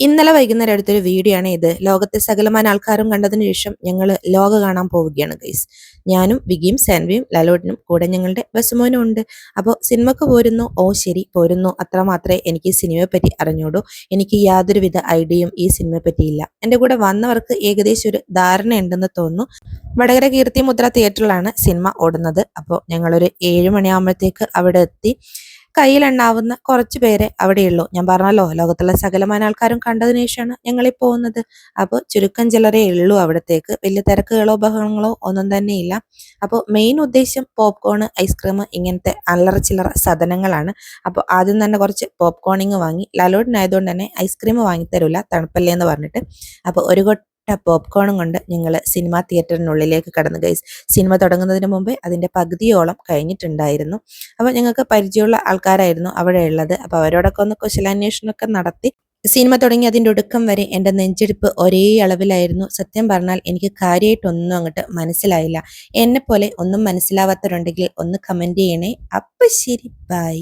ഇന്നലെ വൈകുന്നേരം എടുത്തൊരു വീഡിയോ ആണ് ഇത്. ലോകത്തെ സകലമാന ആൾക്കാരും കണ്ടതിന് ശേഷം ഞങ്ങൾ ലോക കാണാൻ പോവുകയാണ് ഗൈസ്. ഞാനും വിഗിയും സാൻവിയും ലാലോട്ടനും കൂടെ ഞങ്ങളുടെ ബസുമോനും ഉണ്ട്. അപ്പോൾ സിനിമക്ക് പോരുന്നു? ഓ ശരി പോരുന്നു, അത്ര മാത്രമേ എനിക്ക് ഈ സിനിമയെ പറ്റി അറിഞ്ഞൂടൂ. എനിക്ക് യാതൊരുവിധ ഐഡിയയും ഈ സിനിമയെ പറ്റിയില്ല. എൻ്റെ കൂടെ വന്നവർക്ക് ഏകദേശം ഒരു ധാരണ ഉണ്ടെന്ന് തോന്നുന്നു. വടകര കീർത്തിമുദ്ര തിയേറ്ററിലാണ് സിനിമ ഓടുന്നത്. അപ്പോൾ ഞങ്ങളൊരു 7 മണിയാകുമ്പോഴത്തേക്ക് അവിടെ എത്തി. കയ്യിലെണ്ണാവുന്ന കുറച്ച് പേരെ അവിടെയുള്ളൂ. ഞാൻ പറഞ്ഞല്ലോ, ലോകത്തുള്ള സകലമാന ആൾക്കാരും കണ്ടതിന് ശേഷമാണ് ഞങ്ങളീ പോകുന്നത്. അപ്പോൾ ചുരുക്കം ചിലരേ ഉള്ളൂ അവിടത്തേക്ക്. വലിയ തിരക്കുകളോ ബഹളങ്ങളോ ഒന്നും തന്നെ ഇല്ല. അപ്പോൾ മെയിൻ ഉദ്ദേശം പോപ്കോൺ, ഐസ്ക്രീം, ഇങ്ങനത്തെ അല്ലറ ചില്ലറ സാധനങ്ങളാണ്. അപ്പോൾ ആദ്യം തന്നെ കുറച്ച് പോപ്കോണിങ് വാങ്ങി. ലാലോട്ടിനായതുകൊണ്ട് തന്നെ ഐസ്ക്രീം വാങ്ങിത്തരില്ല, തണുപ്പല്ലേ എന്ന് പറഞ്ഞിട്ട്. അപ്പോൾ ഒരു പോപ്കോണും കൊണ്ട് ഞങ്ങൾ സിനിമാ തിയേറ്ററിനുള്ളിലേക്ക് കടന്നു ഗൈസ്. സിനിമ തുടങ്ങുന്നതിന് മുമ്പേ അതിൻ്റെ പകുതിയോളം കഴിഞ്ഞിട്ടുണ്ടായിരുന്നു. അപ്പോൾ ഞങ്ങൾക്ക് പരിചയമുള്ള ആൾക്കാരായിരുന്നു അവിടെ ഉള്ളത്. അപ്പോൾ അവരോടൊക്കെ ഒന്ന് കുശലാന്വേഷണമൊക്കെ നടത്തി. സിനിമ തുടങ്ങി അതിൻ്റെ ഒടുക്കം വരെ എൻ്റെ നെഞ്ചെടുപ്പ് ഒരേ അളവിലായിരുന്നു. സത്യം പറഞ്ഞാൽ എനിക്ക് കാര്യമായിട്ടൊന്നും അങ്ങോട്ട് മനസ്സിലായില്ല. എന്നെപ്പോലെ ഒന്നും മനസ്സിലാവാത്തവരുണ്ടെങ്കിൽ ഒന്ന് കമൻറ്റ് ചെയ്യണേ. അപ്പം ശരി, ബൈ.